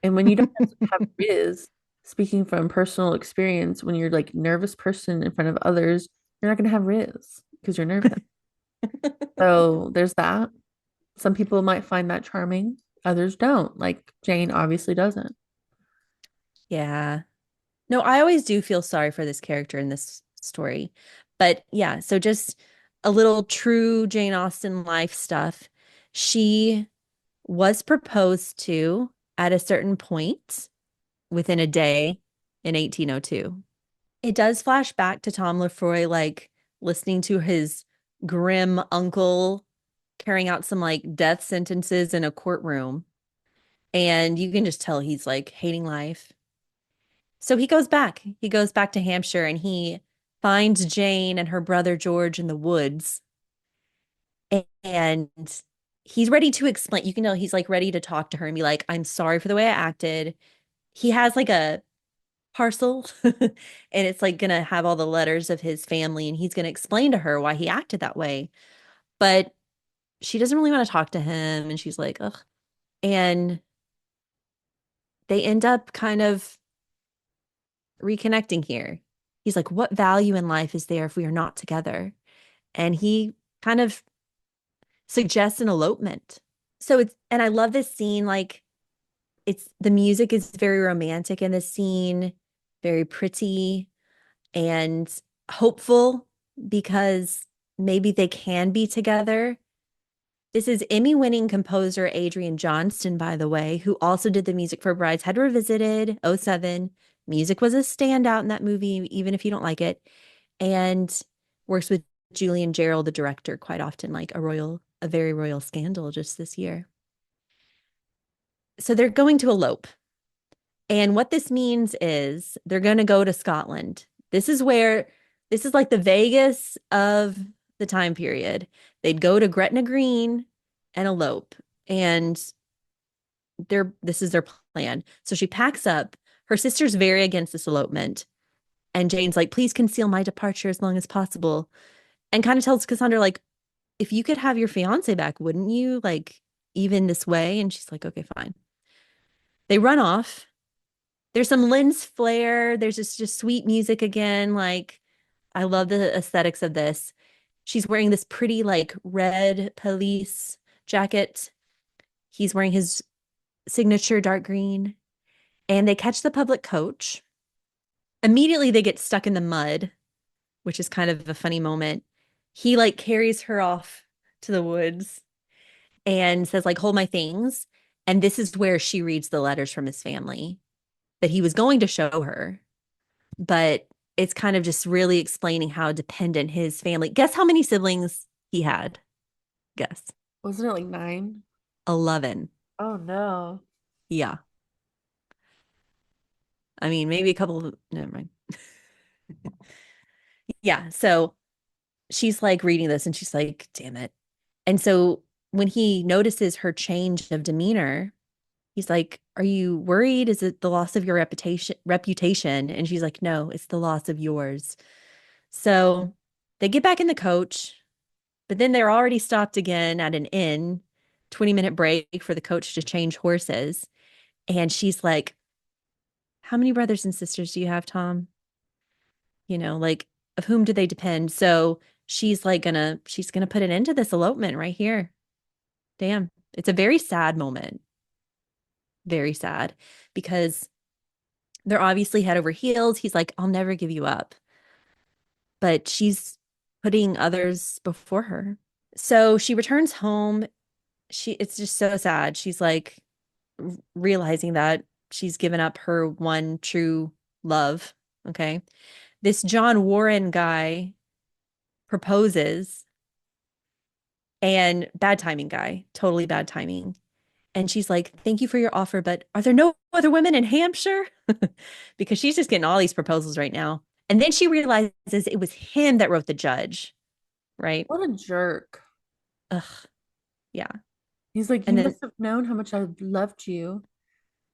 and when you don't have Riz, speaking from personal experience, when you're like nervous person in front of others, you're not gonna have Riz because you're nervous. So there's that. Some people might find that charming, others don't. Like Jane obviously doesn't. Yeah. No, I always do feel sorry for this character in this story. But yeah, so just a little true Jane Austen life stuff. She was proposed to at a certain point within a day in 1802. It does flash back to Tom Lefroy, like listening to his grim uncle carrying out some like death sentences in a courtroom. And you can just tell he's like hating life. So he goes back. He goes back to Hampshire and he finds Jane and her brother George in the woods. And he's ready to explain. You can know he's like ready to talk to her and be like, I'm sorry for the way I acted. He has like a parcel and it's like gonna have all the letters of his family and he's gonna explain to her why he acted that way. But she doesn't really want to talk to him and she's like, ugh. And they end up kind of reconnecting here. He's like, what value in life is there if we are not together? And he kind of suggests an elopement. So it's, and I love this scene. Like, it's the music is very romantic in this scene, very pretty and hopeful because maybe they can be together. This is Emmy-winning composer Adrian Johnston, by the way, who also did the music for Brideshead Revisited, '07. Music was a standout in that movie, even if you don't like it, and works with Julian Gerald, the director, quite often, like a very royal scandal just this year. So they're going to elope. And what this means is they're going to go to Scotland. This is like the Vegas of the time period. They'd go to Gretna Green and elope. And this is their plan. So she packs up. Her sister's very against this elopement. And Jane's like, please conceal my departure as long as possible. And kind of tells Cassandra, like, if you could have your fiance back, wouldn't you? Like, even this way? And she's like, okay, fine. They run off. There's some lens flare. There's just sweet music again. Like, I love the aesthetics of this. She's wearing this pretty, like, red police jacket. He's wearing his signature dark green. And they catch the public coach. Immediately, they get stuck in the mud, which is kind of a funny moment. He, like, carries her off to the woods and says, like, hold my things. And this is where she reads the letters from his family that he was going to show her. But it's kind of just really explaining how dependent his family. Guess how many siblings he had? Guess. Wasn't it like 9? 11. Oh no. Yeah. I mean, maybe a couple of, never mind. Yeah. So she's like reading this and she's like, damn it. And so when he notices her change of demeanor, he's like, are you worried? Is it the loss of your reputation? And she's like, no, it's the loss of yours. So they get back in the coach. But then they're already stopped again at an inn, 20-minute break for the coach to change horses. And she's like, how many brothers and sisters do you have, Tom? Like, of whom do they depend? So she's gonna put an end to this elopement right here. Damn. It's a very sad moment. Very sad because they're obviously head over heels. He's like, I'll never give you up. But she's putting others before her. So she returns home. It's just so sad. She's like realizing that she's given up her one true love. Okay. This John Warren guy proposes and bad timing guy, totally bad timing. And she's like, thank you for your offer, but are there no other women in Hampshire? Because she's just getting all these proposals right now. And then she realizes it was him that wrote the judge, right? What a jerk. Ugh, yeah. He's like, And you then must have known how much I loved you.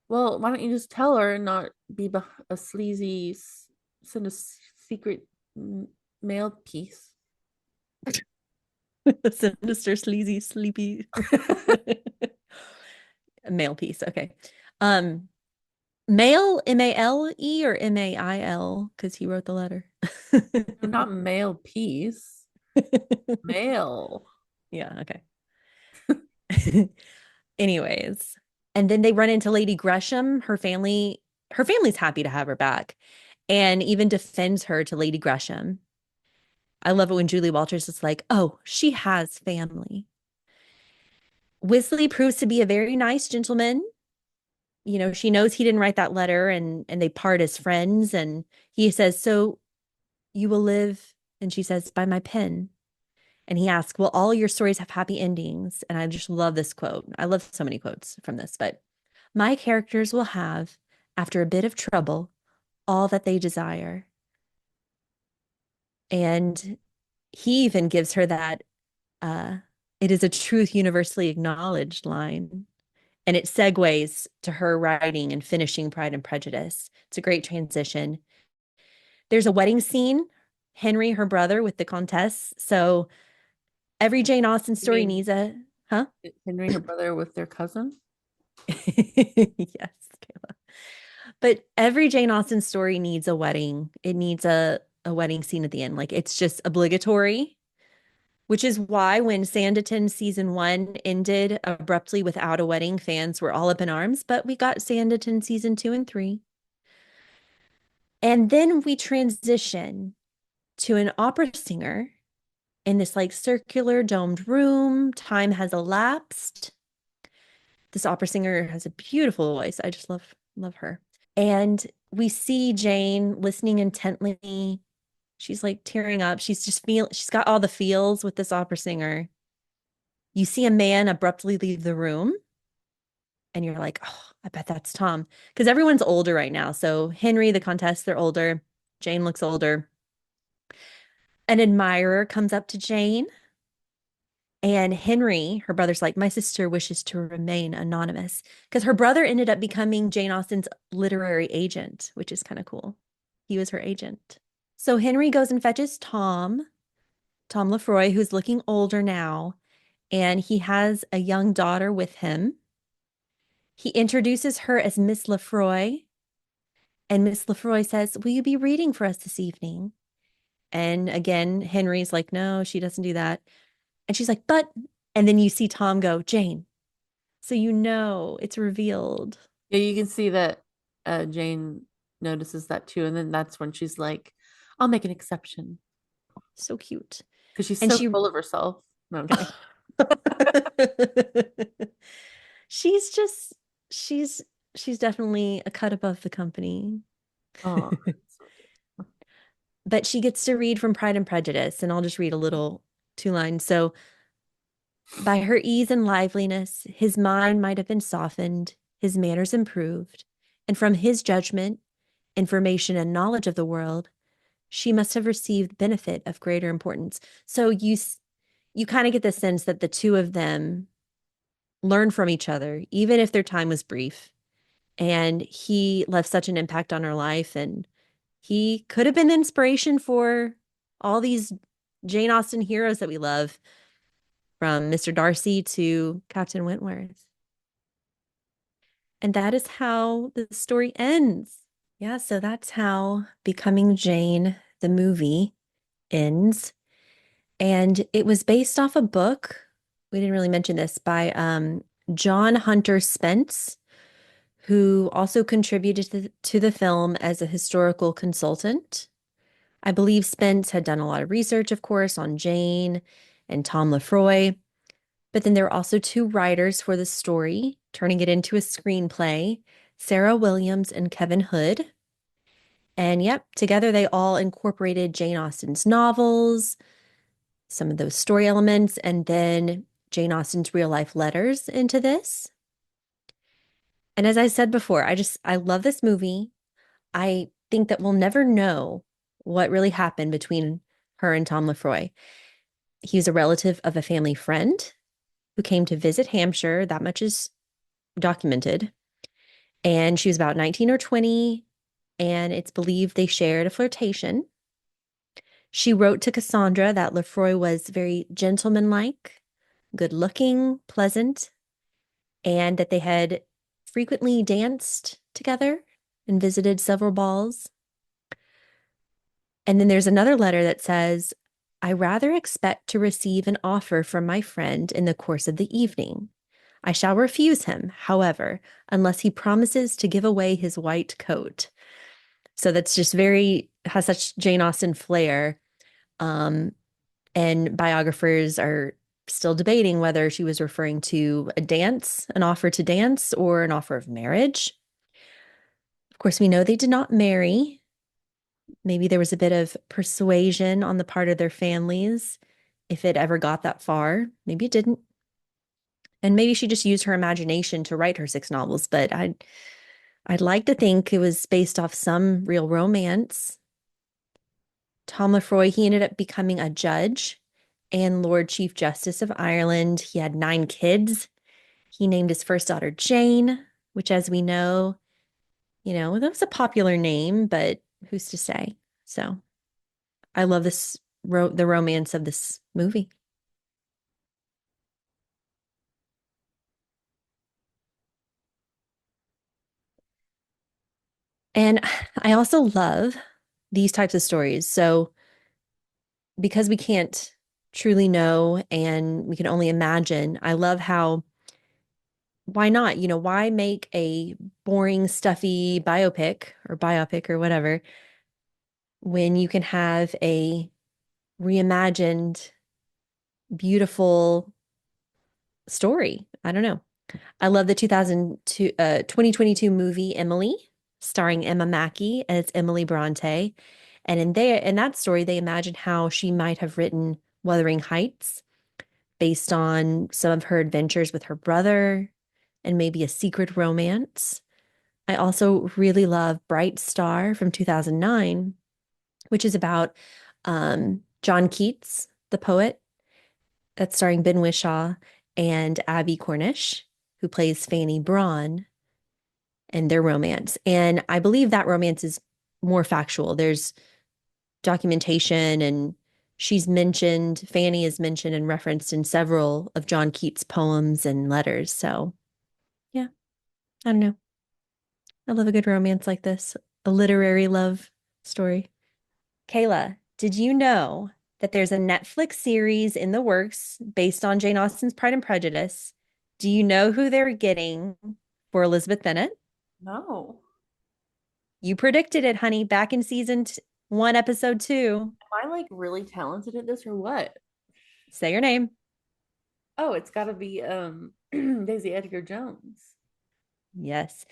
Well, why don't you just tell her and not be a sleazy, send a secret mail piece? the sinister, sleazy, sleepy male piece. Okay. Um, Male, M-A-L-E or M-A-I-L, because he wrote the letter. Not mail piece, mail. Yeah, okay. Anyways, and then they run into Lady Gresham. Her family's happy to have her back and even defends her to Lady Gresham. I love it when Julie Walters is like, oh, she has family. Wesley proves to be a very nice gentleman. She knows he didn't write that letter and they part as friends. And he says, so you will live, and she says, by my pen. And he asks, will all your stories have happy endings? And I just love this quote. I love so many quotes from this, but my characters will have, after a bit of trouble, all that they desire. And he even gives her that uh, it is a truth universally acknowledged line. And it segues to her writing and finishing Pride and Prejudice. It's a great transition. There's a wedding scene, Henry, her brother, with the Countess. So every Jane Austen You story mean needs a, huh? Henry, her brother, with their cousin? Yes, Kayla. But every Jane Austen story needs a wedding. It needs a wedding scene at the end. Like it's just obligatory, which is why when Sanditon season one ended abruptly without a wedding, fans were all up in arms. But we got Sanditon season two and three. And then we transition to an opera singer in this like circular domed room. Time has elapsed. This opera singer has a beautiful voice. I just love her. And we see Jane listening intently. She's like tearing up. She's got all the feels with this opera singer. You see a man abruptly leave the room, and you're like, oh, I bet that's Tom. Because everyone's older right now. So Henry, the Countess, they're older. Jane looks older. An admirer comes up to Jane, and Henry, her brother's like, my sister wishes to remain anonymous because her brother ended up becoming Jane Austen's literary agent, which is kind of cool. He was her agent. So Henry goes and fetches Tom Lefroy, who's looking older now, and he has a young daughter with him. He introduces her as Miss Lefroy, and Miss Lefroy says, will you be reading for us this evening? And again, Henry's like, no, she doesn't do that. And she's like, but, and then you see Tom go, Jane. So you know it's revealed. Yeah, you can see that Jane notices that too, and then that's when she's like, "I'll make an exception," So cute. because she's And so she full of herself. No, I'm kidding. she's just she's she's definitely a cut above the company. Oh, so But she gets to read from Pride and Prejudice, and I'll just read a little two lines. So, by her ease and liveliness, his mind might have been softened, his manners improved, and from his judgment, information, and knowledge of the world, she must have received benefit of greater importance. So you kind of get the sense that the two of them learn from each other, even if their time was brief. And he left such an impact on her life, and he could have been the inspiration for all these Jane Austen heroes that we love, from Mr. Darcy to Captain Wentworth. And that is how the story ends. Yeah, so that's how Becoming Jane, the movie, ends. And it was based off a book. We didn't really mention this by John Hunter Spence, who also contributed to the film as a historical consultant. I believe Spence had done a lot of research, of course, on Jane and Tom Lefroy. But then there were also two writers for the story, turning it into a screenplay, Sarah Williams and Kevin Hood. And yep, together they all incorporated Jane Austen's novels, some of those story elements, and then Jane Austen's real life letters into this. And as I said before, I love this movie. I think that we'll never know what really happened between her and Tom Lefroy. He was a relative of a family friend who came to visit Hampshire. That much is documented. And she was about 19 or 20, and it's believed they shared a flirtation. She wrote to Cassandra that Lefroy was very gentlemanlike, good looking, pleasant, and that they had frequently danced together and visited several balls. And then there's another letter that says, I rather expect to receive an offer from my friend in the course of the evening. I shall refuse him, however, unless he promises to give away his white coat. So that's just has such Jane Austen flair. Um, and biographers are still debating whether she was referring to an offer to dance, or an offer of marriage. Of course, we know they did not marry. Maybe there was a bit of persuasion on the part of their families, if it ever got that far. Maybe it didn't. And maybe she just used her imagination to write her six novels, but I'd like to think it was based off some real romance. Tom Lefroy, he ended up becoming a judge and Lord Chief Justice of Ireland. He had 9 kids. He named his first daughter Jane, which, as we know, that was a popular name, but who's to say? So I love the romance of this movie. And I also love these types of stories. So because we can't truly know and we can only imagine, I love how why not? Why make a boring, stuffy biopic or whatever when you can have a reimagined, beautiful story? I don't know. I love the 2022 movie Emily, starring Emma Mackey as Emily Bronte. And in that story, they imagine how she might have written Wuthering Heights based on some of her adventures with her brother and maybe a secret romance. I also really love Bright Star from 2009, which is about John Keats, the poet, that's starring Ben Whishaw and Abby Cornish, who plays Fanny Braun, and their romance. And I believe that romance is more factual. There's documentation, and Fanny is mentioned and referenced in several of John Keats' poems and letters. So, yeah, I don't know. I love a good romance like this, a literary love story. Kayla, did you know that there's a Netflix series in the works based on Jane Austen's Pride and Prejudice? Do you know who they're getting for Elizabeth Bennet? No. You predicted it, honey, back in season 1, episode 2. Am I like really talented at this or what? Say your name. Oh, it's got to be Daisy Edgar Jones. Yes,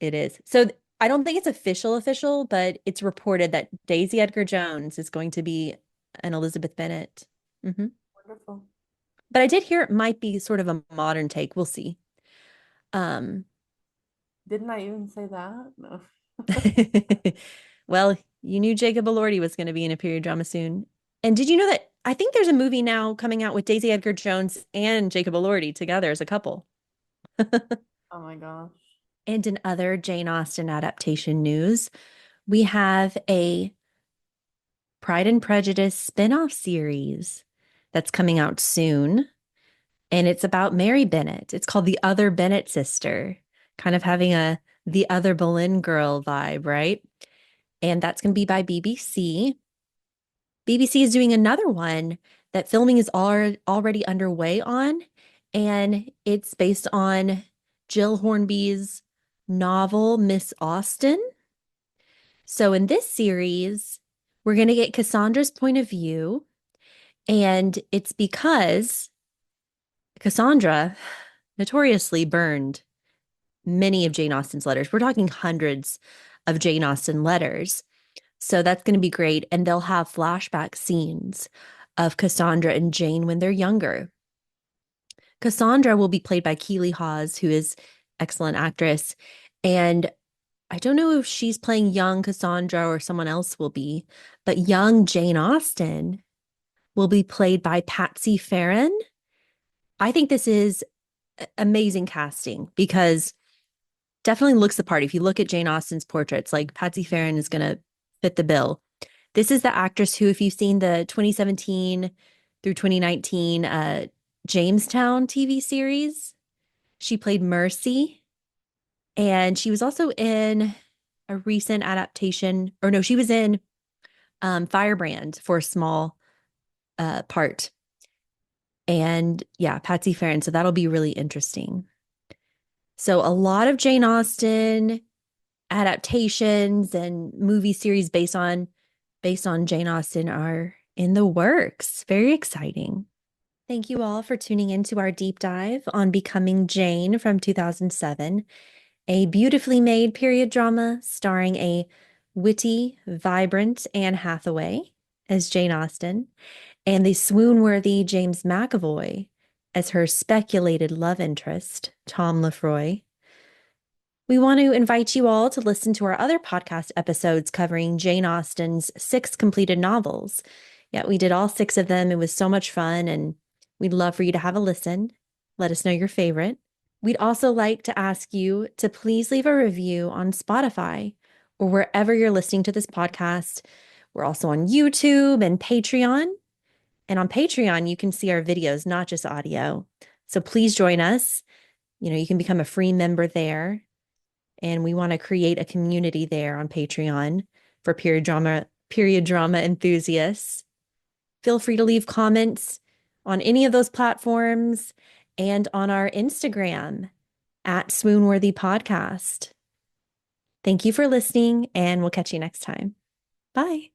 it is. So I don't think it's official, but it's reported that Daisy Edgar Jones is going to be an Elizabeth Bennet. Hmm. Wonderful. But I did hear it might be sort of a modern take. We'll see. Um, Didn't I even say that? No. well, you knew Jacob Elordi was going to be in a period drama soon. And did you know that I think there's a movie now coming out with Daisy Edgar Jones and Jacob Elordi together as a couple? Oh my gosh. And in other Jane Austen adaptation news, we have a Pride and Prejudice spin-off series that's coming out soon. And it's about Mary Bennett. It's called The Other Bennett Sister, kind of having a The Other Boleyn Girl vibe, right? And that's going to be by BBC. BBC is doing another one that filming is already underway on, and it's based on Jill Hornby's novel, Miss Austen. So in this series, we're going to get Cassandra's point of view, and it's because Cassandra notoriously burned many of Jane Austen's letters. We're talking hundreds of Jane Austen letters. So that's going to be great. And they'll have flashback scenes of Cassandra and Jane when they're younger. Cassandra will be played by Keely Hawes, who is excellent actress. And I don't know if she's playing young Cassandra or someone else will be, but young Jane Austen will be played by Patsy Farron. I think this is amazing casting because definitely looks the part. If you look at Jane Austen's portraits, like Patsy Farron is going to fit the bill. This is the actress who, if you've seen the 2017 through 2019 Jamestown TV series, she played Mercy. And she was also in a recent adaptation, or no, she was in Firebrand for a small part. And yeah, Patsy Farron. So that'll be really interesting. So a lot of Jane Austen adaptations and movie series based on Jane Austen are in the works. Very exciting. Thank you all for tuning into our deep dive on Becoming Jane from 2007, a beautifully made period drama starring a witty, vibrant Anne Hathaway as Jane Austen and the swoon-worthy James McAvoy as her speculated love interest, Tom Lefroy. We want to invite you all to listen to our other podcast episodes covering Jane Austen's 6 completed novels. Yeah, we did all 6 of them. It was so much fun, and we'd love for you to have a listen. Let us know your favorite. We'd also like to ask you to please leave a review on Spotify or wherever you're listening to this podcast. We're also on YouTube and Patreon. And on Patreon, you can see our videos, not just audio. So please join us. You can become a free member there. And we want to create a community there on Patreon for period drama enthusiasts. Feel free to leave comments on any of those platforms and on our Instagram at Swoon-Worthy Podcast. Thank you for listening, and we'll catch you next time. Bye.